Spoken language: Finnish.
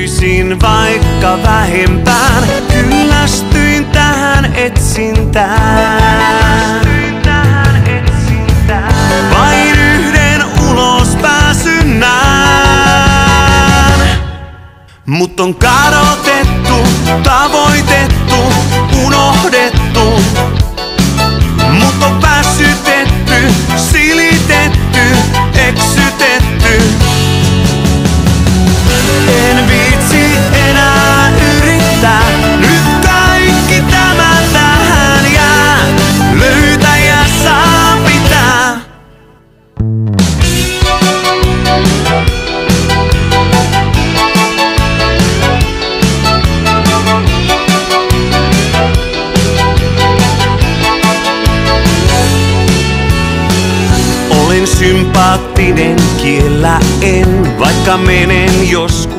Pyysin vaikka vähempään, kyllästyin tähän etsintään. Vain yhden ulospääsyn näen. Mut on kadotettu, tavoitettu, unohdettu. Mut on väsytetty, silitetty, eksytetty. En viitsi enää yrittää, nyt kaikki tämä tähän jää. Löytäjä saa pitää. Olen sympaattinen, kiellä en, vaikka menen joskus